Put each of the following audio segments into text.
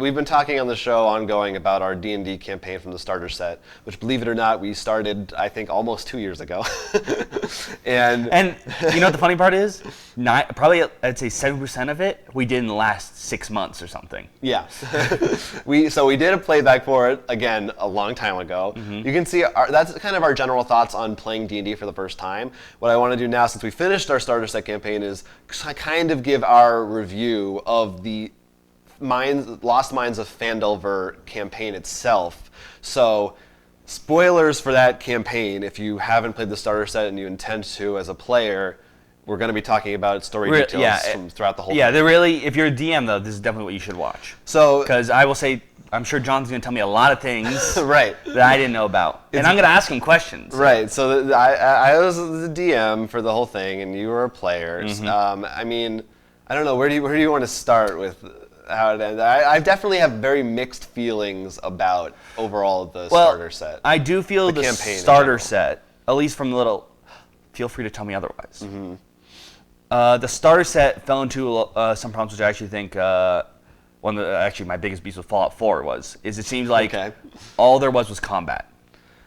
we've been talking on the show ongoing about our D&D campaign from the starter set, which, believe it or not, we started, I think, almost 2 years ago. and you know what the funny part is? Probably, I'd say 7% of it we did in the last 6 months or something. Yeah. So we did a playback for it, again, a long time ago. You can see that's kind of our general thoughts on playing D&D for the first time. What I want to do now, since we finished our starter set campaign, is kind of give our review of the Lost Mines of Phandelver campaign itself. So, spoilers for that campaign. If you haven't played the starter set and you intend to as a player, we're going to be talking about story details from throughout the whole thing. Yeah, they're really, if you're a DM though, this is definitely what you should watch. So, because I will say, I'm sure John's going to tell me a lot of things right. that I didn't know about. And I'm going to ask him questions. Right, so I was the DM for the whole thing, and you were a player. I mean, I don't know, where do you want to start with how it ended? I definitely have very mixed feelings about overall the starter set. I do feel the starter set, at least from the little, feel free to tell me otherwise. The starter set fell into some problems, which I actually think actually my biggest beef with Fallout 4 is it seems like all there was combat.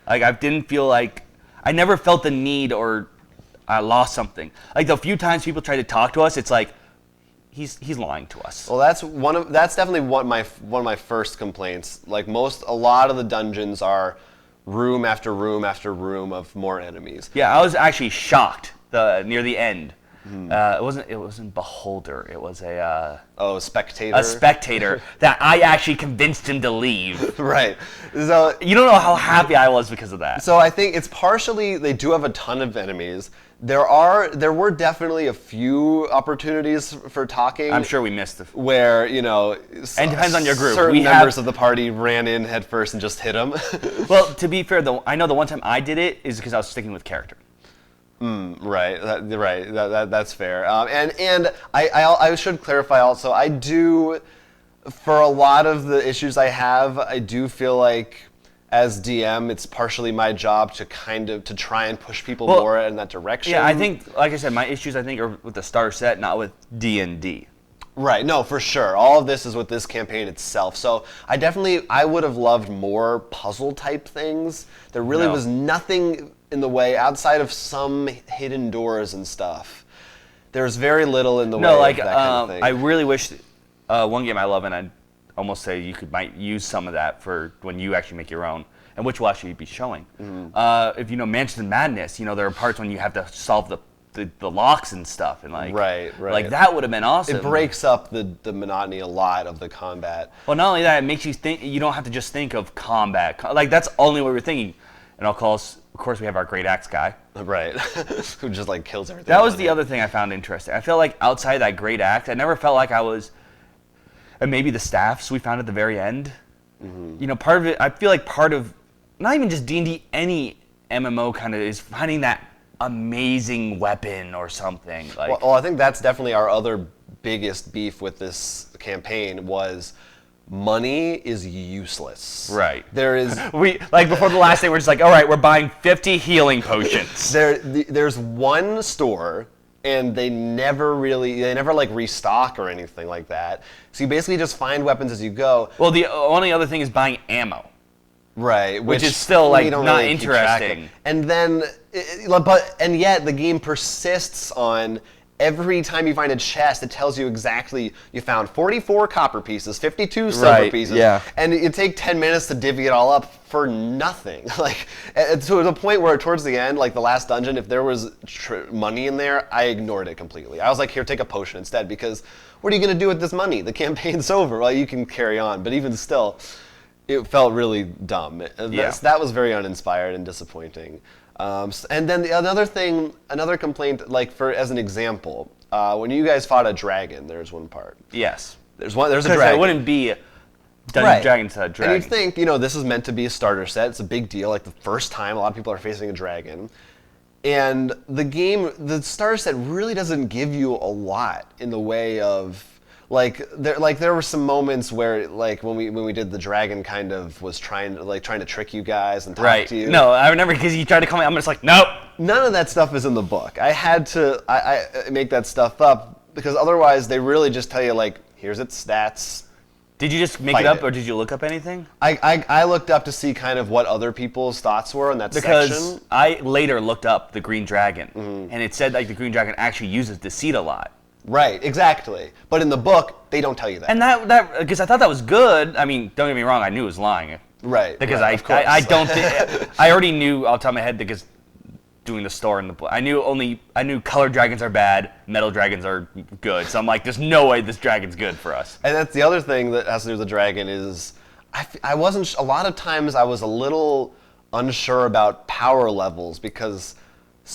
Like I didn't feel like, I never felt the need or I lost something. Like the few times people tried to talk to us, it's like, he's lying to us. Well, that's definitely one of my first complaints. Like a lot of the dungeons are room after room after room of more enemies. Yeah, I was actually shocked near the end. It wasn't Beholder. It was a spectator. A spectator that I actually convinced him to leave. Right. So you don't know how happy I was because of that. So I think it's partially they do have a ton of enemies. There were definitely a few opportunities for talking. I'm sure we missed where and it depends on your group. Certain members of the party ran in head first and just hit him. Well, to be fair, though, I know the one time I did it is because I was sticking with character. Right. That's fair. And I should clarify also. I do, for a lot of the issues I have, I do feel like, as DM, it's partially my job to try and push people more in that direction. Yeah, I think, like I said, my issues I think are with the starter set, not with D&D. Right. No, for sure. All of this is with this campaign itself. So I would have loved more puzzle type things. There really was nothing in the way outside of some hidden doors and stuff. There's very little in the way of that kind of thing. I really wish one game I love, and I'd almost say you might use some of that for when you actually make your own, and which will actually be showing. If you know Mansions of Madness, there are parts when you have to solve the locks and stuff, and right. Like that would have been awesome. It breaks up the monotony a lot of the combat. Well, not only that, it makes you think. You don't have to just think of combat. Like that's only what we're thinking. And of course, we have our great axe guy. Right. Who just kills everything. That was the other thing I found interesting. I felt like outside that great axe, I never felt like I was. And maybe the staffs we found at the very end. Part of it. I feel like part of not even just D&D, any MMO kind of is finding that amazing weapon or something. Well, I think that's definitely our other biggest beef with this campaign was money is useless. Right. There is before the last thing, we're just like, all right, we're buying 50 healing potions. There's one store, and they never restock or anything like that. So you basically just find weapons as you go. Well, the only other thing is buying ammo. Right, which is still not really interesting. And then, yet the game persists on every time you find a chest, it tells you exactly you found 44 copper pieces, 52 silver pieces, and you take 10 minutes to divvy it all up for nothing. To the point where towards the end, the last dungeon, if there was money in there, I ignored it completely. I was like, here, take a potion instead, because what are you going to do with this money? The campaign's over. Well, you can carry on, but even still, it felt really dumb. That was very uninspired and disappointing. And then another complaint, as an example, when you guys fought a dragon, there's one part. Yes. There's a dragon. It wouldn't be Dungeons & Dragons to a dragon. And you'd think, this is meant to be a starter set. It's a big deal. The first time a lot of people are facing a dragon. And the starter set really doesn't give you a lot in the way of there were some moments where when we did the dragon kind of was trying to trick you guys and talk to you. No, I remember because you tried to call me. I'm just like, nope. None of that stuff is in the book. I had to I make that stuff up because otherwise they really just tell you here's its stats, Did you just make it up, or did you look up anything? I looked up to see kind of what other people's thoughts were on that section. Because I later looked up the Green Dragon, and it said like the Green Dragon actually uses deceit a lot. Right, exactly. But in the book, they don't tell you that. And that because I thought that was good. I mean, don't get me wrong, I knew it was lying. Right. Because I don't think I already knew off the top of my head because doing the store in the book. I knew colored dragons are bad, metal dragons are good. So I'm like, there's no way this dragon's good for us. And that's the other thing that has to do with the dragon is I wasn't a lot of times I was a little unsure about power levels because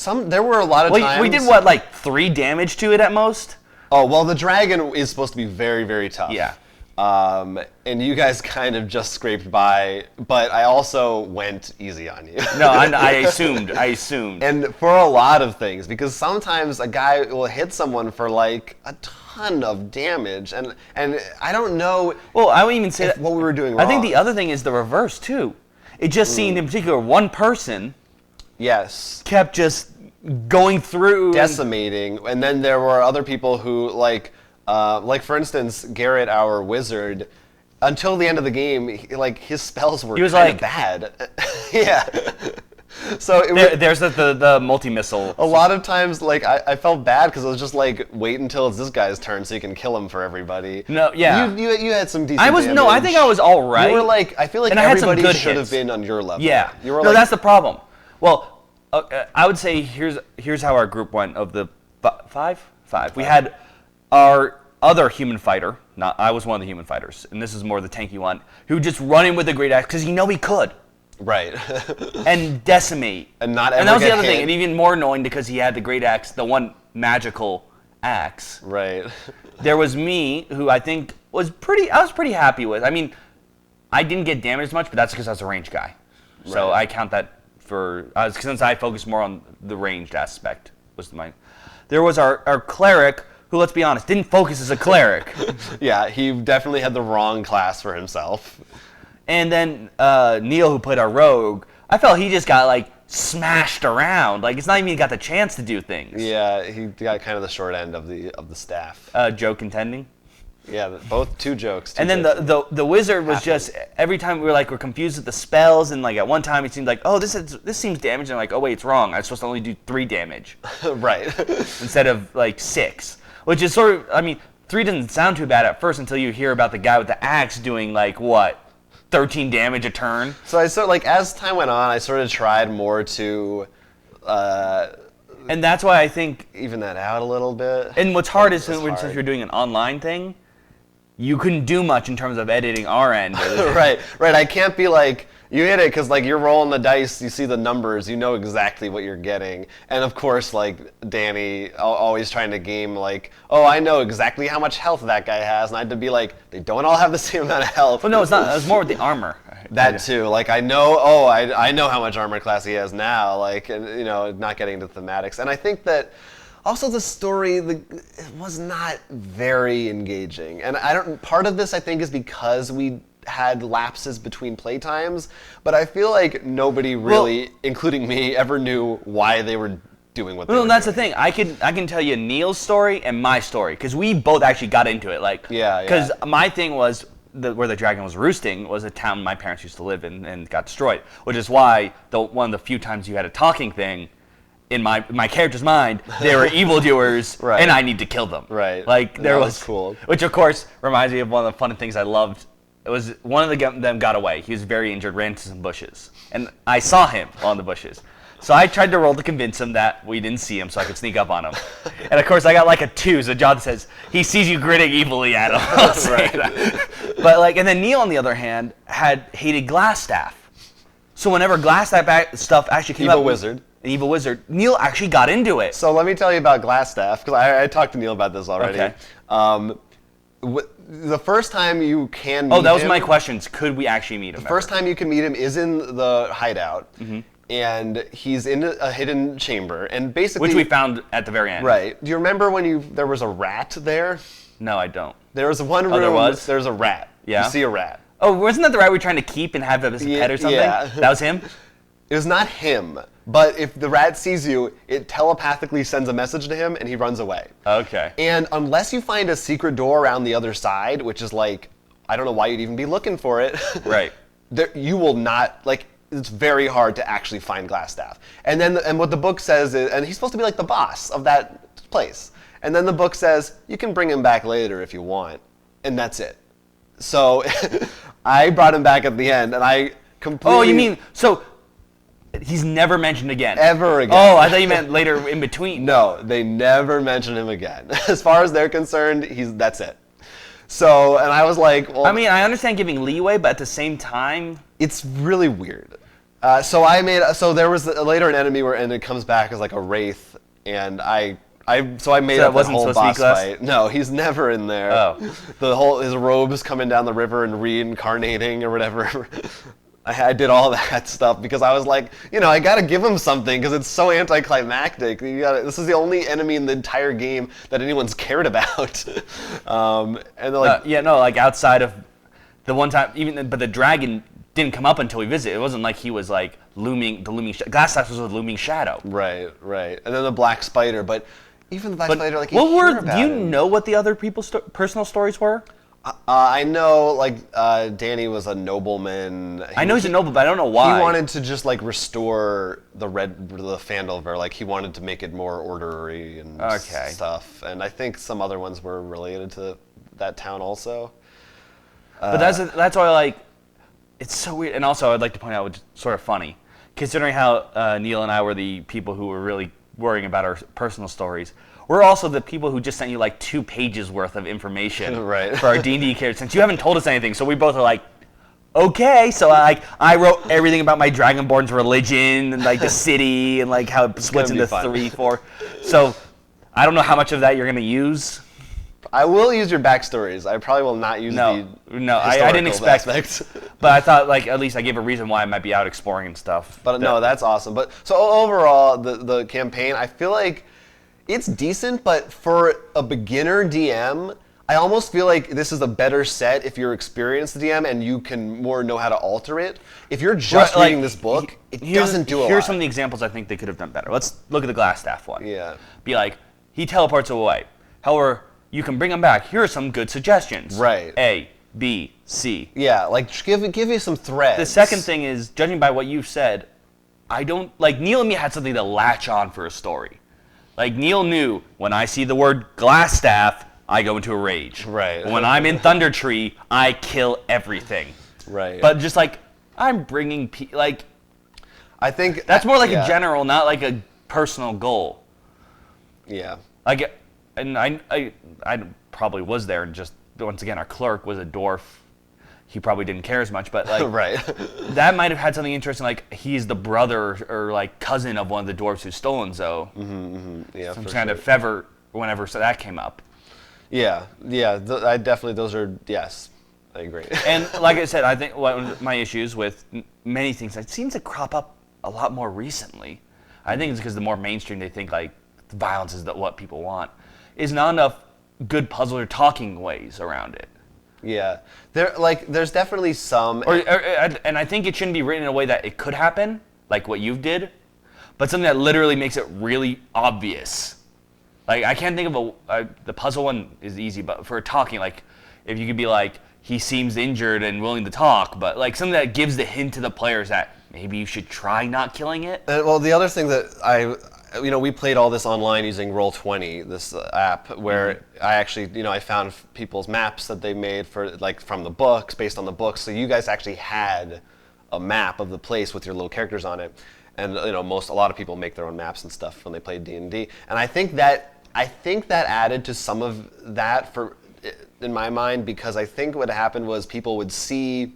there were a lot of times we did what, like 3 damage to it at most? Oh, well, the dragon is supposed to be very, very tough. Yeah. And you guys kind of just scraped by, but I also went easy on you. No, I assumed. And for a lot of things, because sometimes a guy will hit someone for like a ton of damage, and I don't know. Well, I would even say that what we were doing wrong. I think the other thing is the reverse too. It just seemed in particular one person. Yes. Kept just going through decimating, and then there were other people who like for instance Garrett, our wizard, until the end of the game his spells were kind of bad. Yeah. So there's the multi-missile. A lot of times I felt bad because I was just like, wait until it's this guy's turn so you can kill him for everybody. No, yeah. You had some decent damage. I think I was all right. You were I feel like and everybody should have been on your level. Yeah. You were that's the problem. Well, I would say here's how our group went of the five. We had our other human fighter. I was one of the human fighters, and this is more the tanky one, who just run in with a great axe because he could. Right. And decimate. And not ever And that was the other hit. thing, and even more annoying because he had the great axe, the one magical axe. Right. There was me, who I think I was pretty happy with. I mean, I didn't get damaged much, but that's because I was a ranged guy. So I count that since I focused more on the ranged aspect. There was our cleric, who, let's be honest, didn't focus as a cleric. Yeah, he definitely had the wrong class for himself. And then Neil, who played our rogue, I felt he just got smashed around. It's not even he got the chance to do things. Yeah, he got kind of the short end of the staff. Joke contending. Yeah, both 2 jokes. And then the wizard was just, every time we're confused with the spells, and at one time it seemed like, oh, this seems damage, and oh wait, it's wrong. I'm supposed to only do 3 damage. Right. Instead of 6, which is sort of, I mean, 3 doesn't sound too bad at first until you hear about the guy with the axe doing 13 damage a turn. So as time went on, I sort of tried more to. And that's why I think even that out a little bit. And what's hard is since you're doing an online thing, you couldn't do much in terms of editing our end. Right. I can't be you hit it because you're rolling the dice, you see the numbers, you know exactly what you're getting. And of course, Danny always trying to game oh, I know exactly how much health that guy has, and I had to be they don't all have the same amount of health. Well, no, it's not. It was more with the armor. That too. I know. Oh, I know how much armor class he has now. And not getting into thematics. And I think that. Also, the story it was not very engaging, and part of this I think is because we had lapses between playtimes, but I feel like nobody really, including me, ever knew why they were doing what they were doing. Well, that's the thing. I can tell you Neil's story and my story because we both actually got into it. Because my thing was where the dragon was roosting was a town my parents used to live in and got destroyed, which is why one of the few times you had a talking thing. In my character's mind, they were evildoers, right. And I need to kill them. Right. There was cool. Which, of course, reminds me of one of the fun things I loved. It was one of them got away. He was very injured, ran into some bushes. And I saw him on the bushes. So I tried to roll to convince him that we didn't see him so I could sneak up on him. And, of course, I got a 2. So John says, he sees you grinning evilly at him. Right. But, and then Neil, on the other hand, hated Glassstaff. So whenever Glassstaff stuff actually came up... An evil wizard. Neil actually got into it. So let me tell you about Glassstaff, because I talked to Neil about this already. Okay. The first time you can meet him... Oh, that was my questions. Could we actually meet him? The first time you can meet him is in the hideout, and he's in a hidden chamber, and basically... Which we found at the very end. Right. Do you remember when there was a rat there? No, I don't. There was one room... Oh, there was? There's a rat. Yeah? You see a rat. Oh, wasn't that the rat we were trying to keep and have as a pet or something? Yeah. That was him? It was not him, but if the rat sees you, it telepathically sends a message to him, and he runs away. Okay. And unless you find a secret door around the other side, which is I don't know why you'd even be looking for it. Right. You will not, like, it's very hard to actually find Glassstaff. And then, and what the book says is, and he's supposed to be like the boss of that place. And then the book says, you can bring him back later if you want. And that's it. So I brought him back at the end, and I completely... Oh, you mean, so he's never mentioned again? Ever again. Oh, I thought you meant later in between. No, they never mention him again. As far as they're concerned, that's it. So, and I was like, well... I mean, I understand giving leeway, but at the same time... It's really weird. So there was later an enemy and it comes back as like a wraith, and I made up that whole boss fight. No, he's never in there. Oh. His robes coming down the river and reincarnating or whatever. I did all that stuff because I was like, I got to give him something because it's so anticlimactic. This is the only enemy in the entire game that anyone's cared about. And they're like, like outside of the one time, but the dragon didn't come up until we visited. It wasn't like he was like the looming Glassstaff was a looming shadow. Right. And then the black spider, but even the black spider, like, do you know what the other people's personal stories were? I know, like, Danny was a nobleman. I know he's a nobleman, but I don't know why. He wanted to just, like, restore the Phandelver. Like, he wanted to make it more orderly and stuff. And I think some other ones were related to that town also. But that's why, like, it's so weird. And also, I'd like to point out, which is sort of funny, considering how Neil and I were the people who were really worrying about our personal stories. We're also the people who just sent you like 2 pages worth of information for our D&D characters, since you haven't told us anything. So we both are like, okay. So I wrote everything about my Dragonborn's religion and like the city and like how it splits into 3, 4. So I don't know how much of that you're going to use. I will use your backstories. I probably will not use I didn't expect aspects. But I thought, like, at least I gave a reason why I might be out exploring and stuff. But no, that's awesome. But so overall, the campaign, I feel like it's decent, but for a beginner DM, I almost feel like this is a better set if you're experienced DM and you can more know how to alter it. If you're just reading this book, it doesn't do a lot. Here's some of the examples I think they could have done better. Let's look at the Glassstaff one. Yeah. Be like, he teleports away. However, you can bring him back. Here are some good suggestions. Right. A, B, C. Yeah, like give you some threads. The second thing is, judging by what you've said, Neil and me had something to latch on for a story. Like, Neil knew, when I see the word Glassstaff, I go into a rage. Right. When I'm in Thunder Tree, I kill everything. Right. But just like, I'm bringing, I think that's more like a general, not like a personal goal. Yeah. And I probably was there, and just, once again, our clerk was a dwarf. He probably didn't care as much, but like right. That might have had something interesting, like he's the brother or like cousin of one of the dwarves who's stolen Zoe. Yeah, some kind of fever whenever that came up. Yeah. I definitely, those are, yes, I agree. And like I said, I think one of my issues with many things, it seems to crop up a lot more recently. I think it's because the more mainstream they think like violence is what people want, is not enough good puzzle or talking ways around it. Yeah, there's definitely some, and I think it shouldn't be written in a way that it could happen, like what you did, but something that literally makes it really obvious. Like, I can't think of the puzzle one is easy, but for talking, like, if you could be like, he seems injured and willing to talk, but like something that gives the hint to the players that maybe you should try not killing it. Well, the other thing that we played all this online using Roll20, this app, where I actually, I found people's maps that they made for, like, from the books, based on the books. So you guys actually had a map of the place with your little characters on it. And, a lot of people make their own maps and stuff when they play D&D. And I think that added to some of that in my mind, because I think what happened was people would see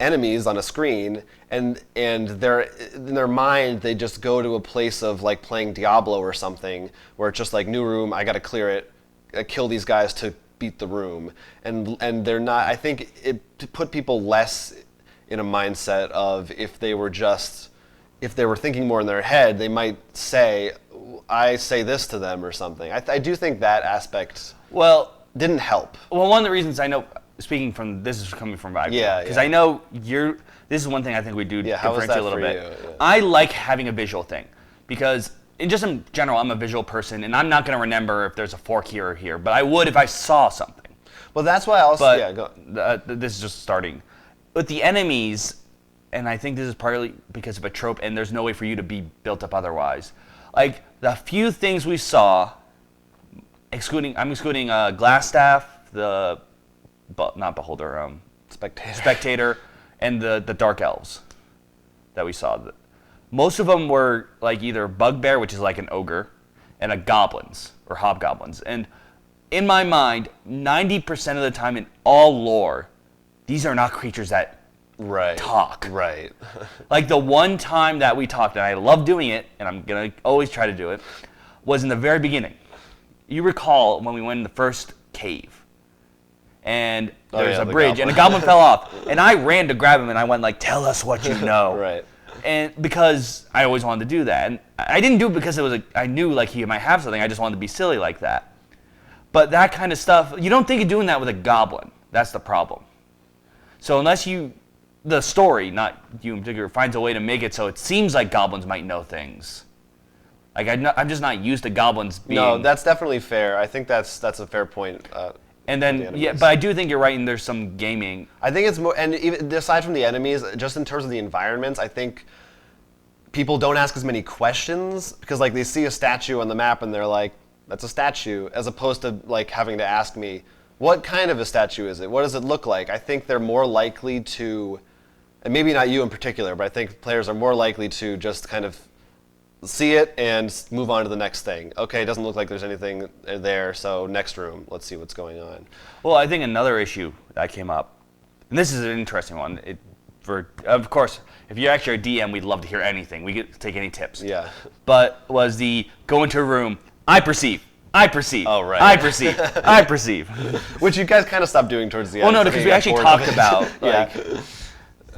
enemies on a screen, and in their mind they just go to a place of like playing Diablo or something, where it's just like, new room, I gotta clear it, kill these guys to beat the room, and they're not. I think it put people less in a mindset of if they were thinking more in their head, they might say, I say this to them or something. I do think that aspect didn't help. Well, one of the reasons I know, speaking from, this is coming from Vibe, because I know this is one thing I think we do differentiate a little bit. Yeah. I like having a visual thing, because in general, I'm a visual person, and I'm not going to remember if there's a fork here or here, but I would if I saw something. Well, that's why I also... But yeah, go. This is just starting. With the enemies, and I think this is partly because of a trope, and there's no way for you to be built up otherwise. Like, the few things we saw, I'm excluding Glassstaff, not Beholder, Spectator, and the Dark Elves that we saw. Most of them were like either Bugbear, which is like an ogre, and a goblins or hobgoblins. And in my mind, 90% of the time in all lore, these are not creatures that talk. Right. Like the one time that we talked, and I love doing it, and I'm gonna always try to do it, was in the very beginning. You recall when we went in the first cave, and there's a bridge, and a goblin fell off, and I ran to grab him, and I went like, "Tell us what you know." Right. And because I always wanted to do that, and I didn't do it because I knew like he might have something. I just wanted to be silly like that. But that kind of stuff, you don't think of doing that with a goblin. That's the problem. So unless the story, not you in particular, finds a way to make it so it seems like goblins might know things. Like I'm just not used to goblins being. No, that's definitely fair. I think that's a fair point. And then but I do think you're right, and there's some gaming. I think it's more, and even aside from the enemies, just in terms of the environments, I think people don't ask as many questions because like they see a statue on the map and they're like, "That's a statue," as opposed to like having to ask me, "What kind of a statue is it? What does it look like?" I think they're more likely to, and maybe not you in particular, but I think players are more likely to just kind of see it and move on to the next thing. Okay, it doesn't look like there's anything there, so next room, let's see what's going on. Well, I think another issue that came up, and this is an interesting one, of course, if you're actually a DM, we'd love to hear anything. We could take any tips. Yeah. But was the go into a room, I perceive. Oh, right. I perceive. Which you guys kind of stopped doing towards the end. Well, no, because we actually talked about, like,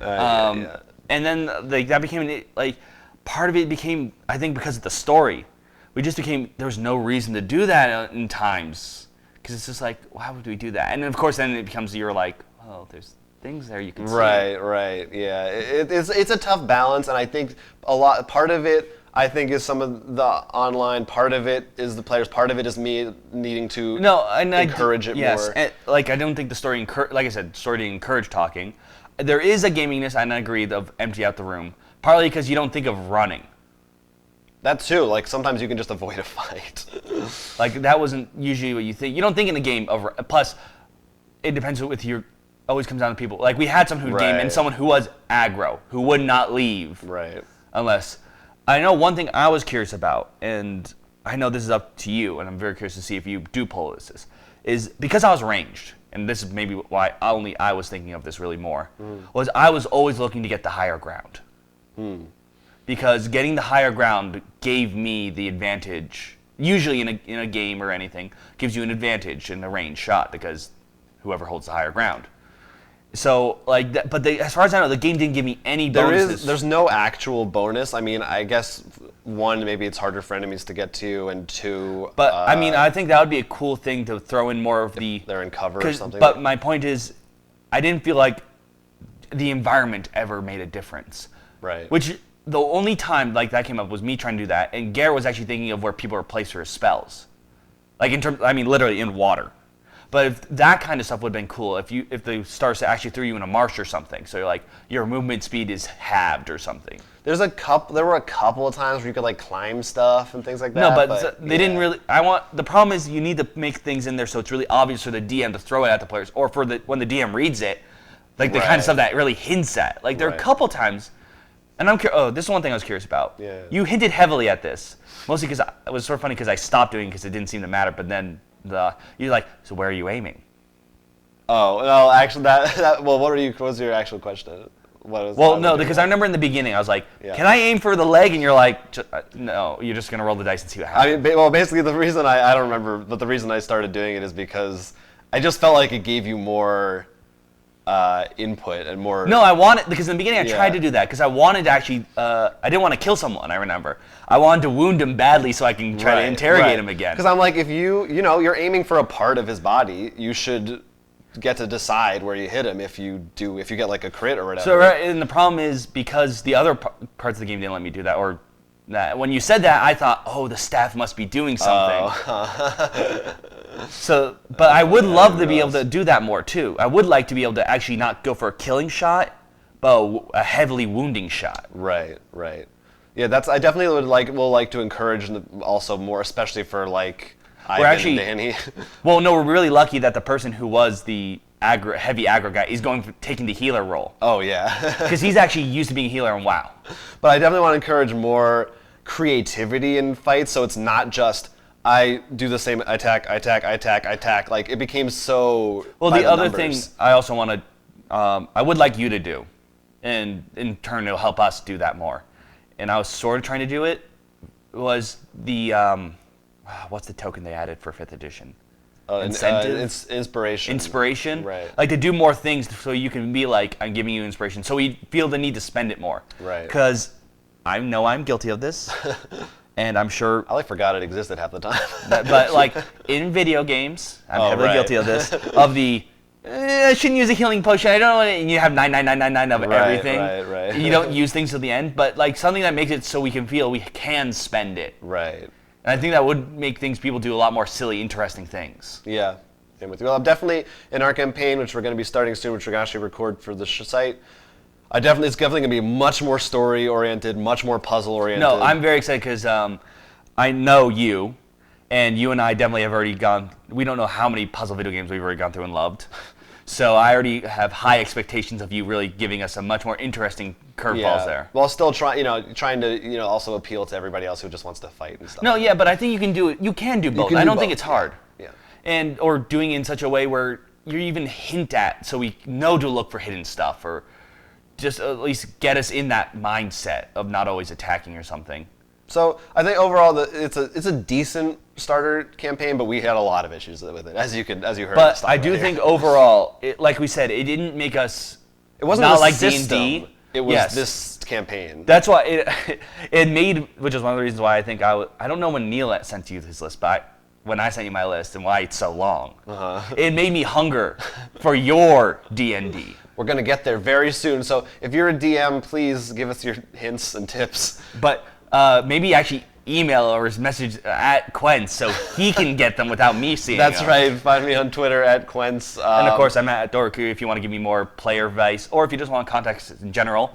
yeah. And then like that became like, part of it became, I think because of the story, there was no reason to do that in times. Because it's just like, why would we do that? And of course then it becomes, you're like, oh, there's things there you can see. Right, yeah. It's a tough balance, and I think part of it, I think, is some of the online, part of it is the players, part of it is me needing to encourage it more. Yes, like I don't think the story, like I said, story didn't encourage talking. There is a gaminess, and I agree, of empty out the room. Partly because you don't think of running. That too. Like sometimes you can just avoid a fight. Like that wasn't usually what you think. You don't think in the game of. Plus, it depends with your. Always comes down to people. Like we had someone who game and someone who was aggro, who would not leave. Right. Unless, I know one thing I was curious about, and I know this is up to you, and I'm very curious to see if you do pull this. Is because I was ranged, and this is maybe why only I was thinking of this really more. Was I was always looking to get the higher ground. Because getting the higher ground gave me the advantage. Usually in a game or anything, gives you an advantage in a range shot because whoever holds the higher ground. So like, as far as I know, the game didn't give me any bonuses. There's no actual bonus. I mean, I guess one, maybe it's harder for enemies to get to, and two. But I mean, I think that would be a cool thing to throw in more of the. They're in cover or something. But my point is, I didn't feel like the environment ever made a difference. Right. Which the only time like that came up was me trying to do that, and Garrett was actually thinking of where people are placed for his spells, like literally in water. But if that kind of stuff would have been cool if the star set actually threw you in a marsh or something, so you're like your movement speed is halved or something. There were a couple of times where you could like climb stuff and things like that. No, but they didn't really. The problem is you need to make things in there so it's really obvious for the DM to throw it at the players, or when the DM reads it, like the kind of stuff that really hints at. Like there are a couple times. And I'm curious. Oh, this is one thing I was curious about. Yeah. You hinted heavily at this, mostly because it was sort of funny because I stopped doing it because it didn't seem to matter. But then you're like, so where are you aiming? Oh, no, actually, well, what was your actual question? Because I remember in the beginning I was like, can I aim for the leg? And you're like, no, you're just gonna roll the dice and see what happens. I mean, well, basically the reason I don't remember, but the reason I started doing it is because I just felt like it gave you more input and more. No, I wanted, because in the beginning I tried to do that because I wanted to actually. I didn't want to kill someone. I remember I wanted to wound him badly so I can try to interrogate him again. Because I'm like, if you're aiming for a part of his body, you should get to decide where you hit him if you get like a crit or whatever. So and the problem is because the other parts of the game didn't let me do that, or that when you said that I thought, oh, the staff must be doing something. But I would love to be able to do that more too. I would like to be able to actually not go for a killing shot, but a heavily wounding shot. Right. Yeah, I definitely will like to encourage also more, especially for like Ivan and Danny. Well, no, we're really lucky that the person who was the heavy aggro guy is taking the healer role. Oh yeah, because he's actually used to being a healer in WoW. But I definitely want to encourage more creativity in fights, so it's not just I do the same attack. Like it became so. Well, the other thing I also want to, I would like you to do, and in turn it'll help us do that more. And I was sort of trying to do it. Was the what's the token they added for 5th edition? Incentive? Inspiration. Inspiration? Right. Like to do more things so you can be like, I'm giving you inspiration. So we feel the need to spend it more. Right. Because I know I'm guilty of this. And I'm sure... I forgot it existed half the time. But like in video games, I'm heavily guilty of this. Of the, I shouldn't use a healing potion. I don't know. And you have 99999 of everything. Right. You don't use things till the end. But like something that makes it so we can feel we can spend it. Right. And I think that would make people do a lot more silly, interesting things. Yeah, same with you. Well, I'm definitely in our campaign, which we're going to be starting soon, which we're going to actually record for the site. It's definitely going to be much more story-oriented, much more puzzle-oriented. No, I'm very excited because I know you, and you and I definitely have already gone. We don't know how many puzzle video games we've already gone through and loved. So I already have high expectations of you really giving us a much more interesting curveballs there. While still trying to also appeal to everybody else who just wants to fight and stuff. No, yeah, but I think you can do it. You can do both. I don't think it's hard. Yeah. Or doing it in such a way where you even hint at, so we know to look for hidden stuff, or just at least get us in that mindset of not always attacking or something. So I think overall it's a decent starter campaign, but we had a lot of issues with it, as you heard. But I do think overall, like we said, it didn't make us. It wasn't not like D&D. It was this campaign. That's why it made, which is one of the reasons why I think I don't know when Neil sent you his list, but when I sent you my list and why it's so long, it made me hunger for your D&D. We're gonna get there very soon. So if you're a DM, please give us your hints and tips. But maybe actually email or his message at Quence so he can get them without me seeing them. That's right. Find me on Twitter at Quence. And of course, I'm at Dorku if you want to give me more player advice, or if you just want to contact us in general.